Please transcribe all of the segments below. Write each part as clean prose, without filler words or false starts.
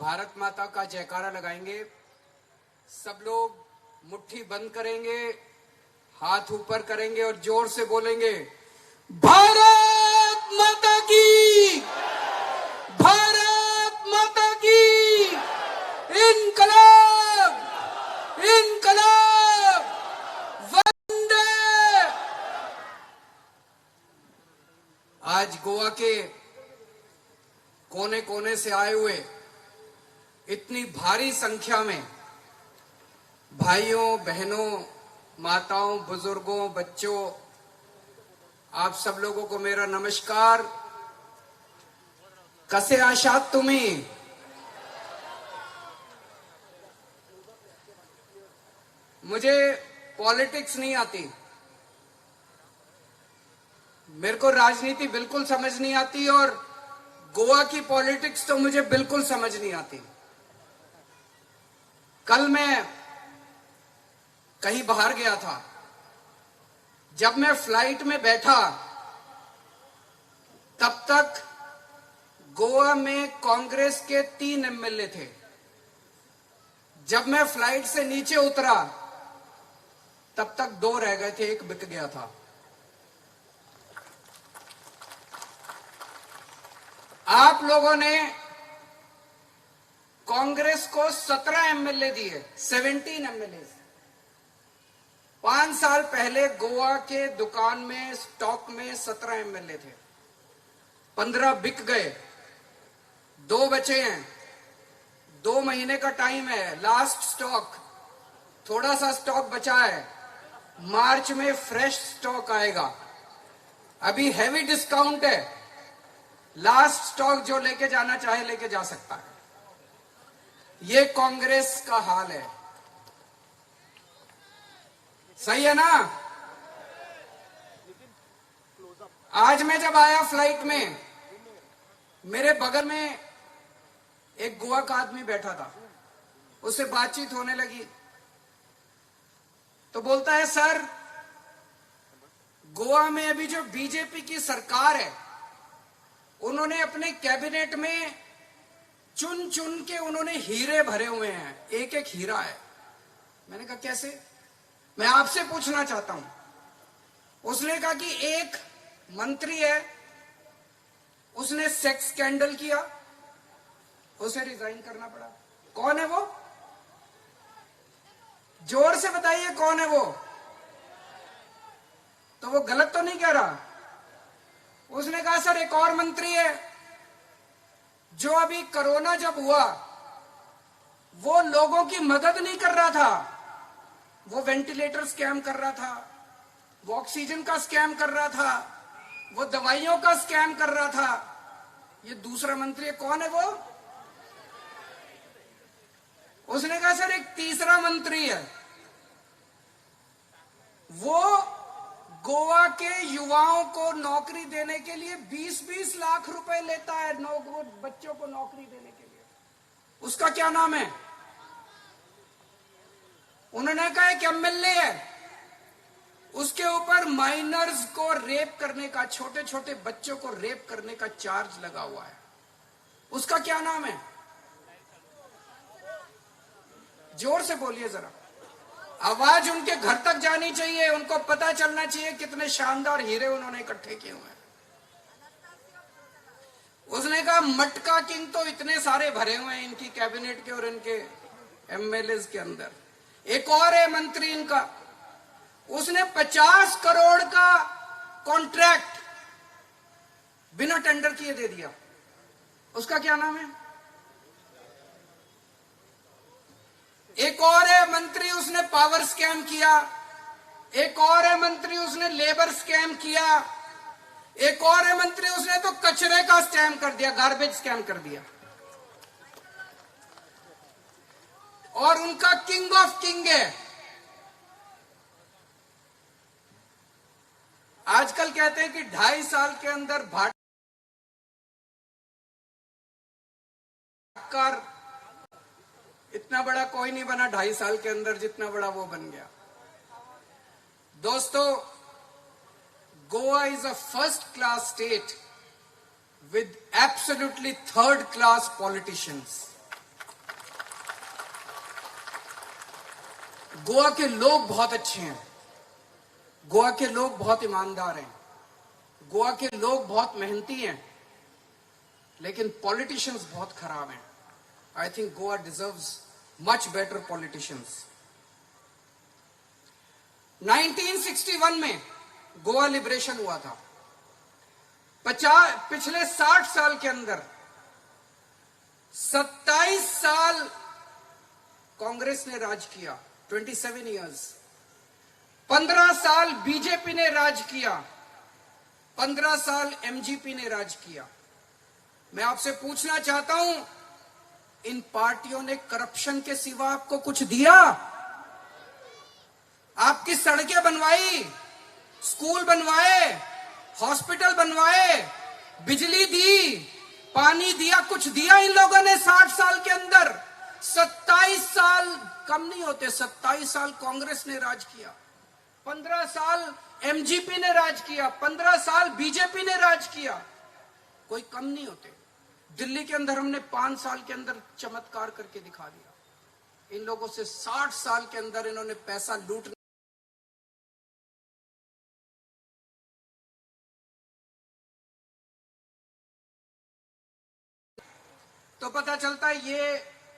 भारत माता का जयकारा लगाएंगे। सब लोग मुट्ठी बंद करेंगे, हाथ ऊपर करेंगे और जोर से बोलेंगे, भारत माता की, भारत माता की, इनकलाब, इनकलाब, वंदे। आज गोवा के कोने कोने से आए हुए इतनी भारी संख्या में भाइयों, बहनों, माताओं, बुजुर्गों, बच्चों, आप सब लोगों को मेरा नमस्कार। कसे आशात तुम्ही? मुझे पॉलिटिक्स नहीं आती, मेरे को राजनीति बिल्कुल समझ नहीं आती और गोवा की पॉलिटिक्स तो मुझे बिल्कुल समझ नहीं आती। कल मैं कहीं बाहर गया था। जब मैं फ्लाइट में बैठा तब तक गोवा में कांग्रेस के 3 एमएलए थे। जब मैं फ्लाइट से नीचे उतरा तब तक 2 रह गए थे, 1 बिक गया था। आप लोगों ने कांग्रेस को 17 एमएलए दिए, 17 एमएलए। 5 साल पहले गोवा के दुकान में, स्टॉक में 17 एमएलए थे, 15 बिक गए, 2 बचे हैं। 2 महीने का टाइम है, लास्ट स्टॉक, थोड़ा सा स्टॉक बचा है। मार्च में फ्रेश स्टॉक आएगा। अभी हैवी डिस्काउंट है, लास्ट स्टॉक जो लेके जाना चाहे लेके जा सकता है। ये कांग्रेस का हाल है, सही है ना? आज मैं जब आया फ्लाइट में, मेरे बगल में एक गोवा का आदमी बैठा था, उससे बातचीत होने लगी तो बोलता है, सर गोवा में अभी जो बीजेपी की सरकार है, उन्होंने अपने कैबिनेट में चुन चुन के उन्होंने हीरे भरे हुए हैं, एक एक हीरा है। मैंने कहा कैसे? मैं आपसे पूछना चाहता हूं। उसने कहा कि एक मंत्री है, उसने सेक्स स्कैंडल किया, उसे रिजाइन करना पड़ा। कौन है वो? जोर से बताइए कौन है वो? तो वो गलत तो नहीं कह रहा? उसने कहा सर एक और मंत्री है जो अभी कोरोना जब हुआ वो लोगों की मदद नहीं कर रहा था, वो वेंटिलेटर स्कैम कर रहा था, वो ऑक्सीजन का स्कैम कर रहा था, वो दवाइयों का स्कैम कर रहा था। ये दूसरा मंत्री है, कौन है वो? उसने कहा सर एक तीसरा मंत्री है, वो गोवा के युवाओं को नौकरी देने के लिए 20-20 लाख रुपए लेता है, बच्चों को नौकरी देने के लिए। उसका क्या नाम है? उन्होंने कहा एक एमएलए है, उसके ऊपर माइनर्स को रेप करने का, छोटे छोटे बच्चों को रेप करने का चार्ज लगा हुआ है। उसका क्या नाम है? जोर से बोलिए जरा, आवाज उनके घर तक जानी चाहिए, उनको पता चलना चाहिए कितने शानदार हीरे उन्होंने इकट्ठे किए हुए हैं। उसने कहा मटका किंग तो इतने सारे भरे हुए हैं इनकी कैबिनेट के और इनके एमएलए के अंदर। एक और है मंत्री इनका, उसने 50 करोड़ का कॉन्ट्रैक्ट बिना टेंडर किए दे दिया। उसका क्या नाम है? एक और है मंत्री, उसने पावर स्कैम किया। एक और है मंत्री, उसने लेबर स्कैम किया। एक और है मंत्री, उसने तो कचरे का स्कैम कर दिया, गार्बेज स्कैम कर दिया। और उनका किंग ऑफ किंग है। आजकल कहते हैं कि 2.5 साल के अंदर भाटकर इतना बड़ा कोई नहीं बना 2.5 साल के अंदर जितना बड़ा वो बन गया। दोस्तों, Goa is a first class state with absolutely third class politicians. Goa के लोग बहुत अच्छे हैं, गोवा के लोग बहुत ईमानदार हैं, गोवा के लोग बहुत मेहनती हैं, लेकिन पॉलिटिशियंस बहुत खराब हैं। I think Goa deserves much better politicians. 1961 में गोवा लिबरेशन हुआ था। पिछले 60 साल के अंदर 27 साल कांग्रेस ने राज किया, 27 इयर्स। 15 साल बीजेपी ने राज किया, 15 साल एमजीपी ने राज किया। मैं आपसे पूछना चाहता हूं, इन पार्टियों ने करप्शन के सिवा आपको कुछ दिया? आपकी सड़कें बनवाई, स्कूल बनवाए, हॉस्पिटल बनवाए, बिजली दी, पानी दिया, कुछ दिया इन लोगों ने 60 साल के अंदर? 27 साल कम नहीं होते, 27 साल कांग्रेस ने राज किया, 15 साल एमजीपी ने राज किया, 15 साल बीजेपी ने राज किया, कोई कम नहीं होते। दिल्ली के अंदर हमने 5 साल के अंदर चमत्कार करके दिखा दिया। इन लोगों से 60 साल के अंदर इन्होंने पैसा लूट तो पता चलता है ये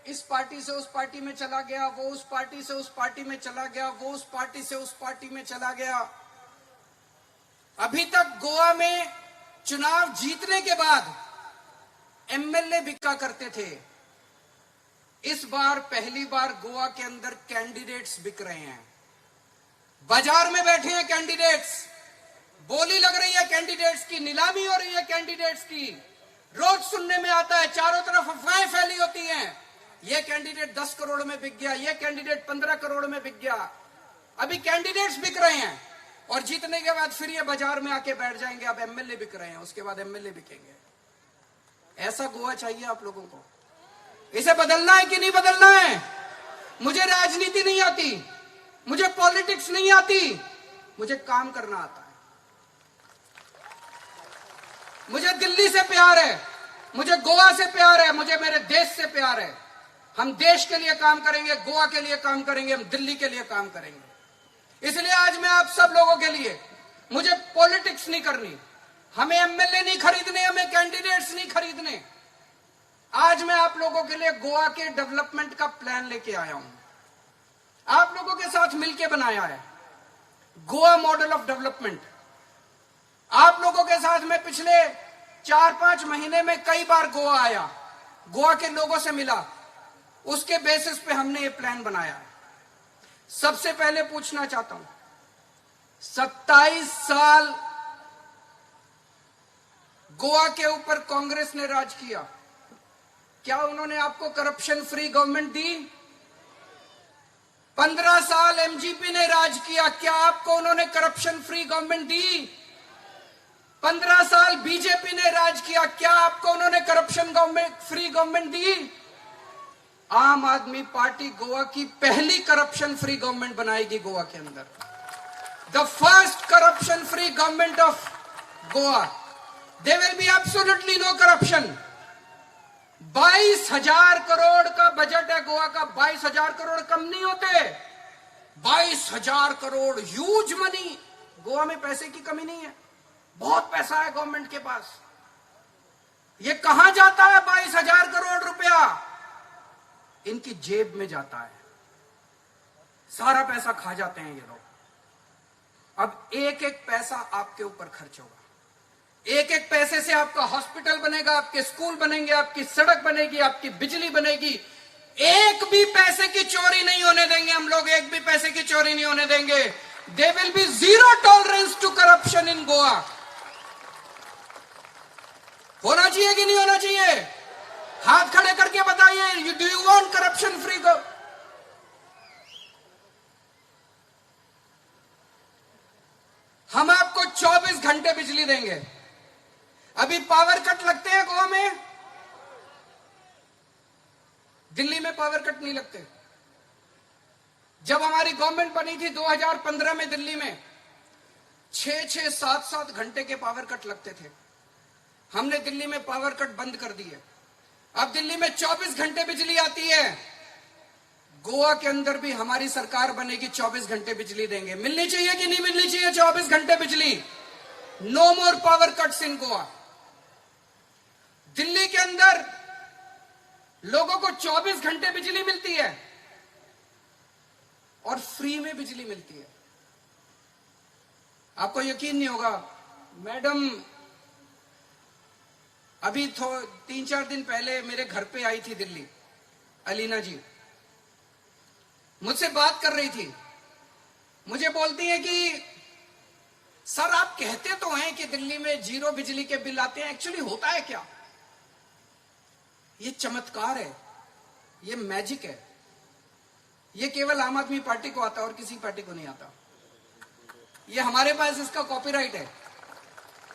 इस पार्टी से उस पार्टी में चला गया, वो उस पार्टी से उस पार्टी में चला गया, वो उस पार्टी से उस पार्टी में चला गया। अभी तक गोवा में चुनाव जीतने के बाद एमएलए बिका करते थे। इस बार पहली बार गोवा के अंदर कैंडिडेट्स बिक रहे हैं। बाजार में बैठे हैं कैंडिडेट्स, बोली लग रही है कैंडिडेट्स की, नीलामी हो रही है कैंडिडेट्स की। रोज सुनने में आता है, चारों तरफ अफवाहें फैली होती हैं, ये कैंडिडेट 10 करोड़ में बिक गया, ये कैंडिडेट 15 करोड़ में बिक गया। अभी कैंडिडेट्स बिक रहे हैं और जीतने के बाद फिर ये बाजार में आके बैठ जाएंगे। अब एमएलए बिक रहे हैं, उसके बाद एमएलए बिकेंगे। ऐसा गोवा चाहिए आप लोगों को? इसे बदलना है कि नहीं बदलना है? मुझे राजनीति नहीं आती, मुझे पॉलिटिक्स नहीं आती, मुझे काम करना आता है। मुझे दिल्ली से प्यार है, मुझे गोवा से प्यार है, मुझे मेरे देश से प्यार है। हम देश के लिए काम करेंगे, गोवा के लिए काम करेंगे, हम दिल्ली के लिए काम करेंगे। इसलिए आज मैं आप सब लोगों के लिए, मुझे पॉलिटिक्स नहीं करनी, हमें एमएलए नहीं खरीदने, हमें कैंडिडेट्स नहीं खरीदने। आज मैं आप लोगों के लिए गोवा के डेवलपमेंट का प्लान लेके आया हूं, आप लोगों के साथ मिलकर बनाया है गोवा मॉडल ऑफ डेवलपमेंट। आप लोगों के साथ मैं पिछले 4-5 महीने में कई बार गोवा आया, गोवा के लोगों से मिला, उसके बेसिस पे हमने ये प्लान बनाया है। सबसे पहले पूछना चाहता हूं, 27 साल गोवा के ऊपर कांग्रेस ने राज किया, क्या उन्होंने आपको करप्शन फ्री गवर्नमेंट दी? 15 साल एमजीपी ने राज किया, क्या आपको उन्होंने करप्शन फ्री गवर्नमेंट दी? 15 साल बीजेपी ने राज किया, क्या आपको उन्होंने करप्शन फ्री गवर्नमेंट दी? आम आदमी पार्टी गोवा की पहली करप्शन फ्री गवर्नमेंट बनाएगी गोवा के अंदर, the first corruption free government of Goa. There will be absolutely no corruption. 22,000 crore का बजट है गोवा का, 22,000 करोड़ कम नहीं होते, 22,000 करोड़ ह्यूज मनी। गोवा में पैसे की कमी नहीं है, बहुत पैसा है गवर्नमेंट के पास। ये कहां जाता है 22,000 करोड़ रुपया? इनकी जेब में जाता है, सारा पैसा खा जाते हैं ये लोग। अब एक एक पैसा आपके ऊपर खर्च होगा, एक एक पैसे से आपका हॉस्पिटल बनेगा, आपके स्कूल बनेंगे, आपकी सड़क बनेगी, आपकी बिजली बनेगी। एक भी पैसे की चोरी नहीं होने देंगे हम लोग, एक भी पैसे की चोरी नहीं होने देंगे। There will be zero tolerance to corruption in Goa. होना चाहिए कि नहीं होना चाहिए? हाथ खड़े करके बताइए, do you want corruption free go? हम आपको 24 घंटे बिजली देंगे। अभी पावर कट लगते हैं गोवा में, दिल्ली में पावर कट नहीं लगते। जब हमारी गवर्नमेंट बनी थी 2015 में, दिल्ली में 6-6, 7-7 घंटे के पावर कट लगते थे। हमने दिल्ली में पावर कट बंद कर दिए। अब दिल्ली में 24 घंटे बिजली आती है। गोवा के अंदर भी हमारी सरकार बनेगी, 24 घंटे बिजली देंगे। मिलनी चाहिए कि नहीं मिलनी चाहिए 24 घंटे बिजली? No more power cuts in Goa. Delhi के अंदर लोगों को 24 घंटे बिजली मिलती है और फ्री में बिजली मिलती है। आपको यकीन नहीं होगा, मैडम अभी 3-4 दिन पहले मेरे घर पे आई थी दिल्ली, अलीना जी मुझसे बात कर रही थी। मुझे बोलती है कि सर आप कहते तो हैं कि दिल्ली में 0 बिजली के बिल आते हैं, एक्चुअली होता है क्या? ये चमत्कार है, ये मैजिक है, ये केवल आम आदमी पार्टी को आता है और किसी पार्टी को नहीं आता। ये हमारे पास इसका कॉपीराइट है,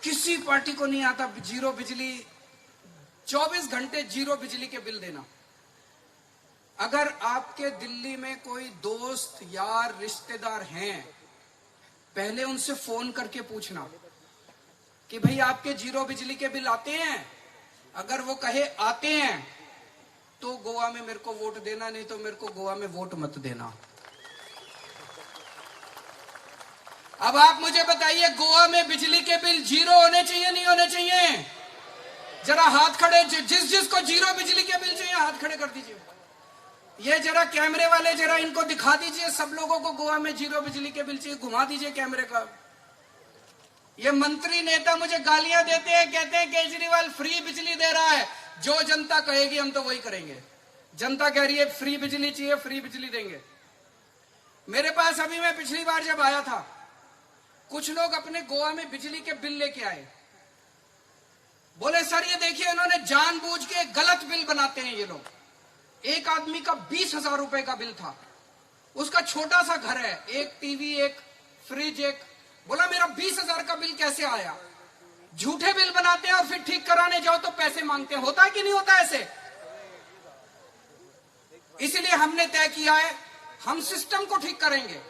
किसी पार्टी को नहीं आता 0 बिजली, 24 घंटे 0 बिजली के बिल देना। अगर आपके दिल्ली में कोई दोस्त यार रिश्तेदार हैं, पहले उनसे फोन करके पूछना कि भाई आपके 0 बिजली के बिल आते हैं। अगर वो कहे आते हैं तो गोवा में मेरे को वोट देना, नहीं तो मेरे को गोवा में वोट मत देना। अब आप मुझे बताइए, गोवा में बिजली के बिल 0 होने चाहिए नहीं होने चाहिए? जरा हाथ खड़े, जिसको 0 बिजली के बिल चाहिए हाथ खड़े कर दीजिए। ये जरा कैमरे वाले जरा इनको दिखा दीजिए, सब लोगों को गोवा में 0 बिजली के बिल चाहिए, घुमा दीजिए कैमरे का। ये मंत्री नेता मुझे गालियां देते हैं, कहते हैं केजरीवाल फ्री बिजली दे रहा है। जो जनता कहेगी हम तो वही करेंगे। जनता कह रही है फ्री बिजली चाहिए, फ्री बिजली देंगे। मेरे पास अभी, मैं पिछली बार जब आया था, कुछ लोग अपने गोवा में बिजली के बिल लेके आए। बोले सर ये देखिए इन्होंने जानबूझ के गलत बिल बनाते हैं ये लोग। एक आदमी का 20,000 रुपए का बिल था, उसका छोटा सा घर है, एक टीवी, एक फ्रिज, एक। बोला मेरा 20,000 का बिल कैसे आया? झूठे बिल बनाते हैं और फिर ठीक कराने जाओ तो पैसे मांगते हैं। होता है कि नहीं होता ऐसे? इसलिए हमने तय किया है हम सिस्टम को ठीक करेंगे।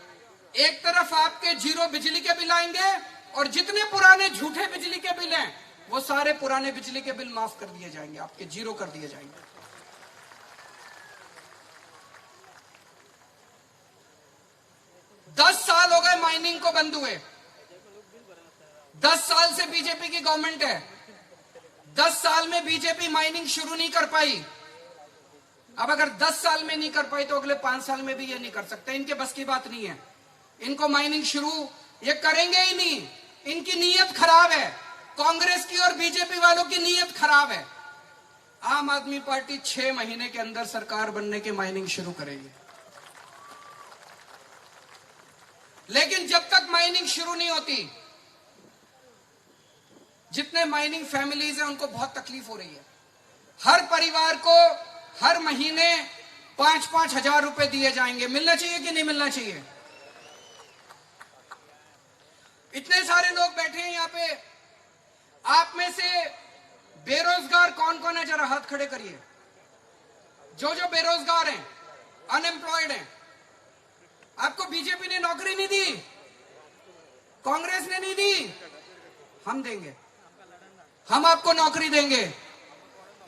एक तरफ आपके 0 बिजली के बिल आएंगे और जितने पुराने झूठे बिजली के बिल हैं वो सारे पुराने बिजली के बिल माफ कर दिए जाएंगे, आपके 0 कर दिए जाएंगे। 10 साल हो गए माइनिंग को बंद हुए। 10 साल से बीजेपी की गवर्नमेंट है। 10 साल में बीजेपी माइनिंग शुरू नहीं कर पाई। अब अगर 10 साल में नहीं कर पाई तो अगले 5 साल में भी ये नहीं कर सकते। इनके बस की बात नहीं है। इनको माइनिंग शुरू ये करेंगे ही नहीं। इनकी नीयत खराब है। कांग्रेस की और बीजेपी वालों की नीयत खराब है। आम आदमी पार्टी 6 महीने के अंदर सरकार बनने की माइनिंग शुरू करेगी। लेकिन जब तक माइनिंग शुरू नहीं होती, जितने माइनिंग फैमिलीज हैं उनको बहुत तकलीफ हो रही है। हर परिवार को हर महीने 5-5 हजार रुपए दिए जाएंगे। मिलना चाहिए कि नहीं मिलना चाहिए? इतने सारे लोग बैठे हैं यहां पे, आप में से बेरोजगार कौन कौन है? जरा हाथ खड़े करिए। जो जो बेरोजगार हैं, अनएम्प्लॉयड हैं। आपको बीजेपी ने नौकरी नहीं दी, कांग्रेस ने नहीं दी, हम देंगे। हम आपको नौकरी देंगे।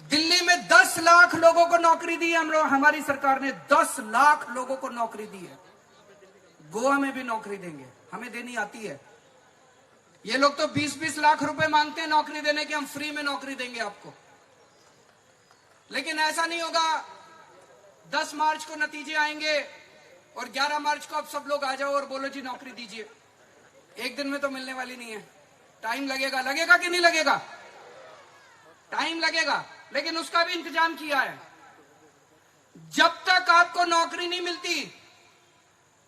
दिल्ली में 10 लाख लोगों को नौकरी दी हम लोग, हमारी सरकार ने 10 लाख लोगों को नौकरी दी है। गोवा में भी नौकरी देंगे, हमें देनी आती है। ये लोग तो 20-20 लाख रुपए मांगते हैं नौकरी देने के, हम फ्री में नौकरी देंगे आपको। लेकिन ऐसा नहीं होगा। 10 मार्च को नतीजे आएंगे और 11 मार्च को आप सब लोग आ जाओ और बोलो जी नौकरी दीजिए। एक दिन में तो मिलने वाली नहीं है, टाइम लगेगा। लगेगा कि नहीं लगेगा? टाइम लगेगा, लेकिन उसका भी इंतजाम किया है। जब तक आपको नौकरी नहीं मिलती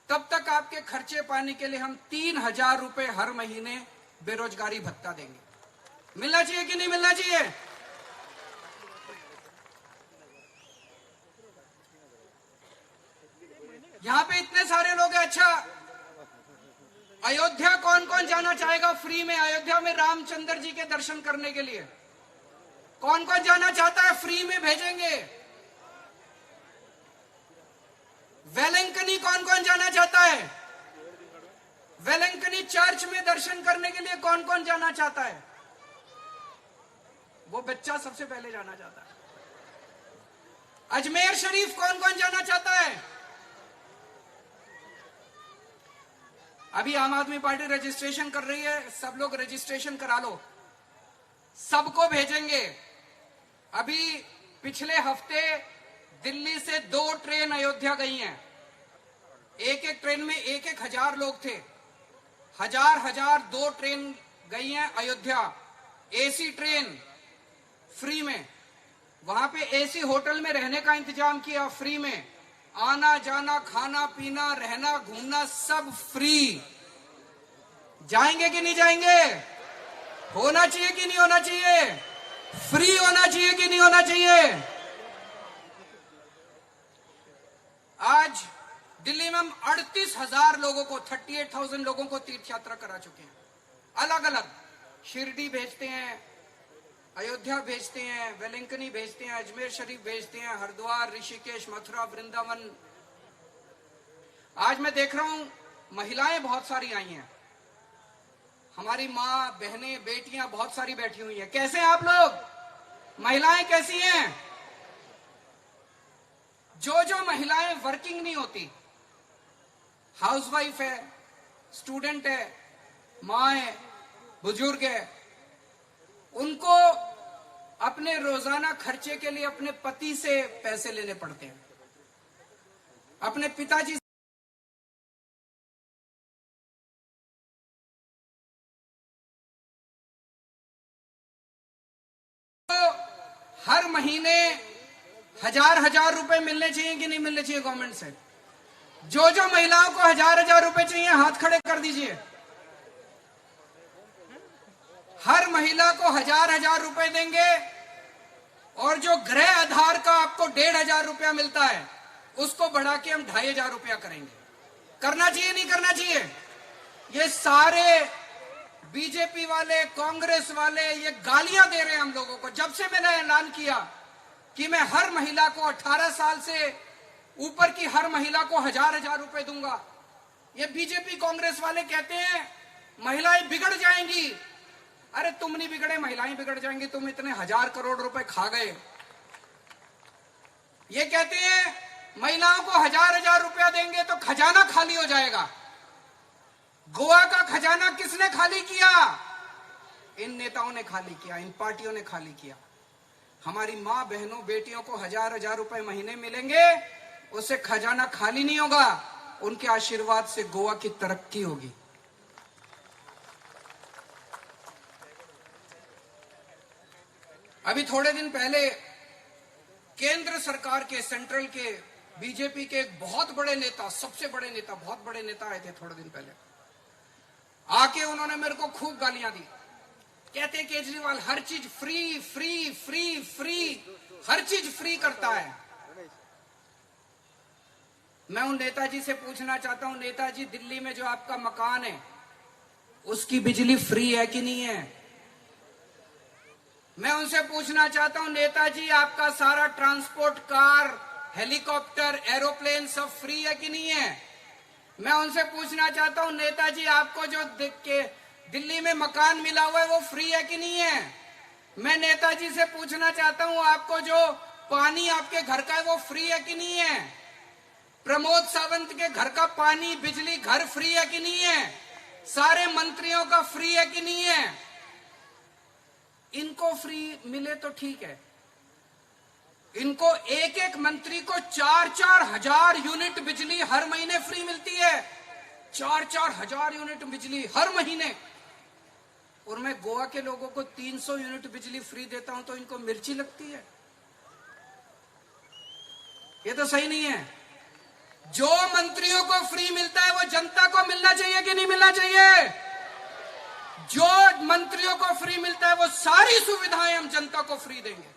तब तक आपके खर्चे पाने के लिए हम 3,000 रुपए हर महीने बेरोजगारी भत्ता देंगे। मिलना चाहिए कि नहीं मिलना चाहिए? यहां पे इतने सारे लोग हैं। अच्छा, अयोध्या कौन कौन जाना चाहेगा फ्री में? अयोध्या में रामचंद्र जी के दर्शन करने के लिए कौन कौन जाना चाहता है? फ्री में भेजेंगे। वेलंकनी कौन कौन जाना चाहता है? वेलंकनी चर्च में दर्शन करने के लिए कौन कौन जाना चाहता है? वो बच्चा सबसे पहले जाना चाहता है। अजमेर शरीफ कौन कौन जाना चाहता है? अभी आम आदमी पार्टी रजिस्ट्रेशन कर रही है, सब लोग रजिस्ट्रेशन करा लो, सबको भेजेंगे। अभी पिछले हफ्ते दिल्ली से 2 ट्रेन अयोध्या गई हैं। एक एक ट्रेन में 1,000 लोग थे। हजार 2 ट्रेन गई हैं अयोध्या, एसी ट्रेन फ्री में। वहां पे एसी होटल में रहने का इंतजाम किया, फ्री में। आना जाना, खाना पीना, रहना, घूमना सब फ्री। जाएंगे कि नहीं जाएंगे? होना चाहिए कि नहीं होना चाहिए? फ्री होना चाहिए कि नहीं होना चाहिए? आज दिल्ली में हम 38,000 लोगों को, 38,000 लोगों को तीर्थ यात्रा करा चुके हैं। अलग अलग, शिरडी भेजते हैं, अयोध्या भेजते हैं, वेलिंकनी भेजते हैं, अजमेर शरीफ भेजते हैं, हरिद्वार, ऋषिकेश, मथुरा, वृंदावन। आज मैं देख रहा हूं महिलाएं बहुत सारी आई हैं, हमारी माँ, बहनें, बेटियां बहुत सारी बैठी हुई हैं। कैसे हैं आप लोग? महिलाएं कैसी हैं? जो महिलाएं वर्किंग नहीं होती, हाउसवाइफ है, स्टूडेंट है, माँ है, बुजुर्ग है, उनको अपने रोजाना खर्चे के लिए अपने पति से पैसे लेने पड़ते हैं, अपने पिताजी तो हर महीने हजार रुपए मिलने चाहिए कि नहीं मिलने चाहिए गवर्नमेंट से? जो महिलाओं को हजार रुपए चाहिए, हाथ खड़े कर दीजिए। हर महिला को हजार रुपए देंगे, और जो गृह आधार का आपको 1,500 रुपया मिलता है, उसको बढ़ा के हम 2,500 रुपया करेंगे। करना चाहिए नहीं करना चाहिए? ये सारे बीजेपी वाले, कांग्रेस वाले ये गालियां दे रहे हैं हम लोगों को। जब से मैंने ऐलान किया कि मैं हर महिला को, 18 साल से ऊपर की हर महिला को हजार रुपए दूंगा, ये बीजेपी कांग्रेस वाले कहते हैं महिलाएं बिगड़ जाएंगी। अरे तुम नहीं बिगड़े, महिलाएं बिगड़ जाएंगी। तुम इतने 1,000 करोड़ रुपए खा गए। ये कहते हैं महिलाओं को हजार रुपया देंगे तो खजाना खाली हो जाएगा। गोवा का खजाना किसने खाली किया? इन नेताओं ने खाली किया, इन पार्टियों ने खाली किया। हमारी माँ, बहनों, बेटियों को हजार रुपए महीने मिलेंगे, उससे खजाना खाली नहीं होगा, उनके आशीर्वाद से गोवा की तरक्की होगी। अभी थोड़े दिन पहले केंद्र सरकार के, सेंट्रल के बीजेपी के एक बहुत बड़े नेता, सबसे बड़े नेता, बहुत बड़े नेता आए थे थोड़े दिन पहले। आके उन्होंने मेरे को खूब गालियां दी। कहते केजरीवाल हर चीज फ्री फ्री फ्री फ्री, हर चीज फ्री करता है। मैं उन नेताजी से पूछना चाहता हूं, नेताजी दिल्ली में जो आपका मकान है उसकी बिजली फ्री है कि नहीं है? मैं उनसे पूछना चाहता हूं, नेताजी आपका सारा ट्रांसपोर्ट, कार, हेलीकॉप्टर, एरोप्लेन सब फ्री है कि नहीं है? मैं उनसे पूछना चाहता हूं, नेताजी आपको जो दिल्ली में मकान मिला हुआ है वो फ्री है कि नहीं है? मैं नेताजी से पूछना चाहता हूं, आपको जो पानी आपके घर का है वो फ्री है कि नहीं है? प्रमोद सावंत के घर का पानी, बिजली, घर फ्री है कि नहीं है? सारे मंत्रियों का फ्री है कि नहीं है? इनको फ्री मिले तो ठीक है, इनको एक एक मंत्री को 4-4 हजार यूनिट बिजली हर महीने फ्री मिलती है। 4-4 हजार यूनिट बिजली हर महीने। और मैं गोवा के लोगों को 300 यूनिट बिजली फ्री देता हूं तो इनको मिर्ची लगती है। ये तो सही नहीं है। जो मंत्रियों को फ्री मिलता है वो जनता को मिलना चाहिए कि नहीं मिलना चाहिए? जो मंत्रियों को फ्री मिलता है वो सारी सुविधाएं हम जनता को फ्री देंगे।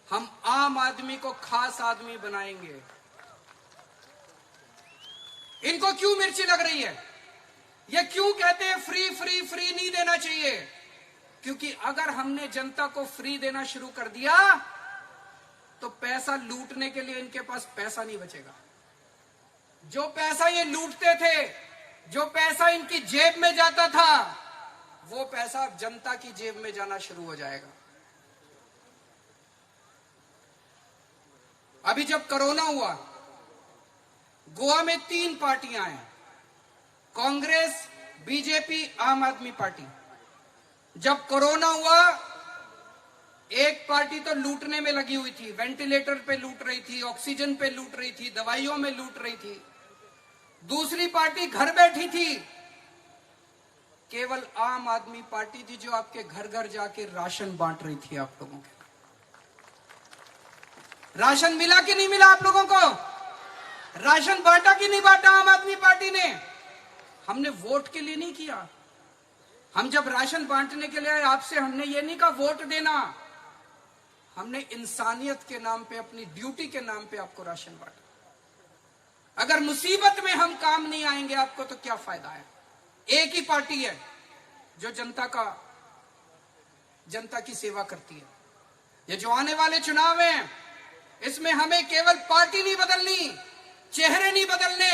हम आम आदमी को खास आदमी बनाएंगे। इनको क्यों मिर्ची लग रही है? ये क्यों कहते हैं फ्री फ्री फ्री नहीं देना चाहिए? क्योंकि अगर हमने जनता को फ्री देना शुरू कर दिया तो पैसा लूटने के लिए इनके पास पैसा नहीं बचेगा। जो पैसा ये लूटते थे, जो पैसा इनकी जेब में जाता था, वो पैसा अब जनता की जेब में जाना शुरू हो जाएगा। अभी जब कोरोना हुआ, गोवा में 3 पार्टियां हैं, कांग्रेस, बीजेपी, आम आदमी पार्टी। जब कोरोना हुआ, एक पार्टी तो लूटने में लगी हुई थी, वेंटिलेटर पे लूट रही थी, ऑक्सीजन पे लूट रही थी, दवाइयों में लूट रही थी। दूसरी पार्टी घर बैठी थी, केवल आम आदमी पार्टी थी जो आपके घर घर जाके राशन बांट रही थी आप लोगों के। राशन मिला कि नहीं मिला आप लोगों को? राशन बांटा कि नहीं बांटा आम आदमी पार्टी ने? हमने वोट के लिए नहीं किया। हम जब राशन बांटने के लिए आए आपसे, हमने ये नहीं कहा वोट देना, हमने इंसानियत के नाम पे, अपनी ड्यूटी के नाम पे आपको राशन बांटा। अगर मुसीबत में हम काम नहीं आएंगे आपको तो क्या फायदा है? एक ही पार्टी है जो जनता की सेवा करती है। ये जो आने वाले चुनाव हैं, इसमें हमें केवल पार्टी नहीं बदलनी, चेहरे नहीं बदलने,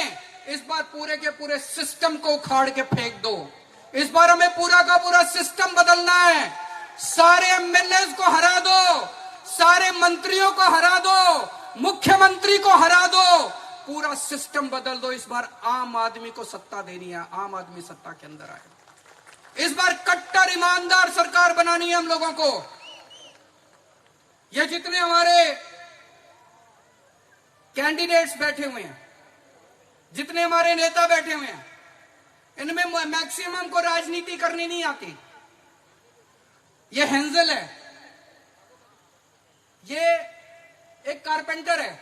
इस बार पूरे के पूरे सिस्टम को उखाड़ के फेंक दो। इस बार हमें पूरा का पूरा सिस्टम बदलना है। सारे एमएलए को हरा दो, सारे मंत्रियों को हरा दो, मुख्यमंत्री को हरा दो, पूरा सिस्टम बदल दो। इस बार आम आदमी को सत्ता देनी है, आम आदमी सत्ता के अंदर आए। इस बार कट्टर ईमानदार सरकार बनानी है हम लोगों को। ये जितने हमारे कैंडिडेट्स बैठे हुए हैं, जितने हमारे नेता बैठे हुए हैं, इनमें मैक्सिमम को राजनीति करनी नहीं आती। ये हेंजल है, ये एक कारपेंटर है,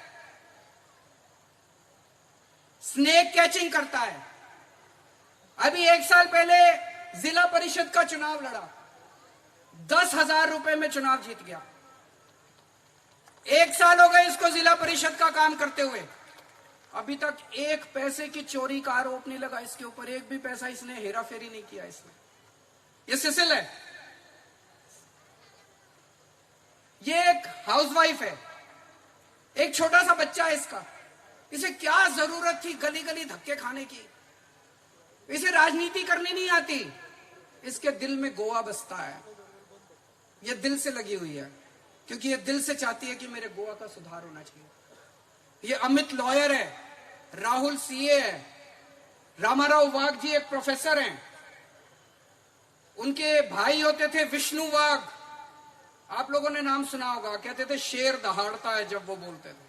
स्नेक कैचिंग करता है। अभी 1 साल पहले जिला परिषद का चुनाव लड़ा, 10,000 रुपए में चुनाव जीत गया। 1 साल हो गए इसको जिला परिषद का काम करते हुए, अभी तक 1 पैसे की चोरी का आरोप नहीं लगा इसके ऊपर। एक भी पैसा इसने हेरा फेरी नहीं किया इसने। ये सिसिल है। ये एक हाउसवाइफ है, एक छोटा सा बच्चा है इसका। इसे क्या जरूरत थी गली गली धक्के खाने की? इसे राजनीति करनी नहीं आती। इसके दिल में गोवा बसता है, ये दिल से लगी हुई है, क्योंकि ये दिल से चाहती है कि मेरे गोवा का सुधार होना चाहिए। ये अमित लॉयर है, राहुल सीए है, रामाराव वाघ जी एक प्रोफेसर हैं, उनके भाई होते थे विष्णु वाघ, आप लोगों ने नाम सुना होगा, कहते थे शेर दहाड़ता है जब वो बोलते थे।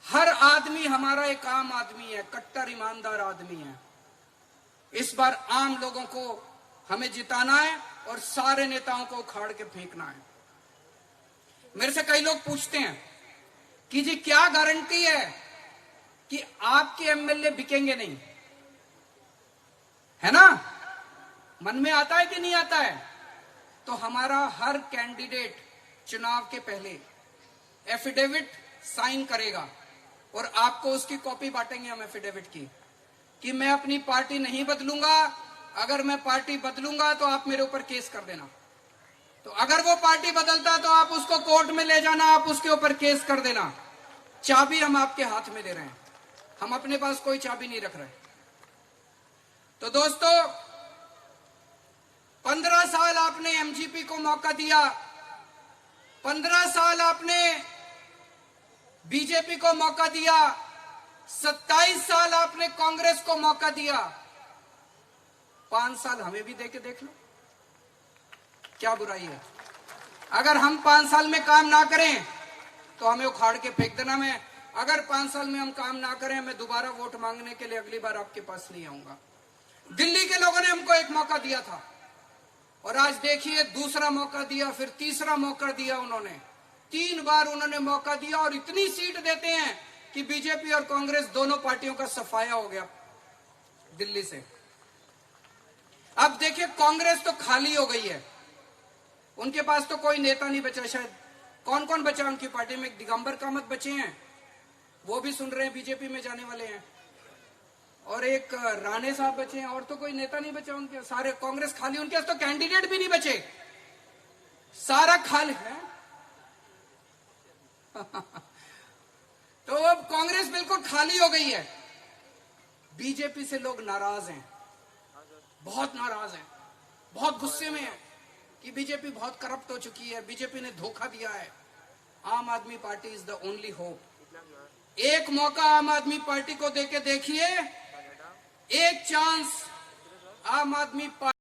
हर आदमी हमारा एक आम आदमी है, कट्टर ईमानदार आदमी है। इस बार आम लोगों को हमें जिताना है और सारे नेताओं को उखाड़ के फेंकना है। मेरे से कई लोग पूछते हैं कि जी क्या गारंटी है कि आपके एमएलए बिकेंगे नहीं, है ना? मन में आता है कि नहीं आता है? तो हमारा हर कैंडिडेट चुनाव के पहले एफिडेविट साइन करेगा और आपको उसकी कॉपी बांटेंगे हम एफिडेविट की, कि मैं अपनी पार्टी नहीं बदलूंगा, अगर मैं पार्टी बदलूंगा तो आप मेरे ऊपर केस कर देना। तो अगर वो पार्टी बदलता तो आप उसको कोर्ट में ले जाना, आप उसके ऊपर केस कर देना। चाबी हम आपके हाथ में दे रहे हैं, हम अपने पास कोई चाबी नहीं रख रहे। तो दोस्तों, 15 साल आपने एमजीपी को मौका दिया, 15 साल आपने बीजेपी को मौका दिया, 27 साल आपने कांग्रेस को मौका दिया, 5 साल हमें भी देके देख लो, क्या बुराई है? अगर हम 5 साल में काम ना करें तो हमें उखाड़ के फेंक देना। मैं अगर 5 साल में हम काम ना करें, मैं दोबारा वोट मांगने के लिए अगली बार आपके पास नहीं आऊंगा। दिल्ली के लोगों ने हमको एक मौका दिया था और आज देखिए दूसरा मौका दिया, फिर तीसरा मौका दिया। उन्होंने 3 बार उन्होंने मौका दिया और इतनी सीट देते हैं कि बीजेपी और कांग्रेस दोनों पार्टियों का सफाया हो गया दिल्ली से। अब देखिए कांग्रेस तो खाली हो गई है, उनके पास तो कोई नेता नहीं बचा। शायद कौन कौन बचा उनकी पार्टी में? दिगंबर कामत बचे हैं, वो भी सुन रहे हैं बीजेपी में जाने वाले हैं, और एक राणे साहब बचे हैं, और तो कोई नेता नहीं बचा उनके। सारे कांग्रेस खाली, उनके पास तो कैंडिडेट भी नहीं बचे, सारा खाली है। तो अब कांग्रेस बिल्कुल खाली हो गई है। बीजेपी से लोग नाराज हैं, बहुत नाराज हैं, बहुत गुस्से में हैं कि बीजेपी बहुत करप्ट हो चुकी है, बीजेपी ने धोखा दिया है। आम आदमी party is the only hope. एक मौका आम आदमी पार्टी को देके देखिए, एक चांस आम आदमी पार्टी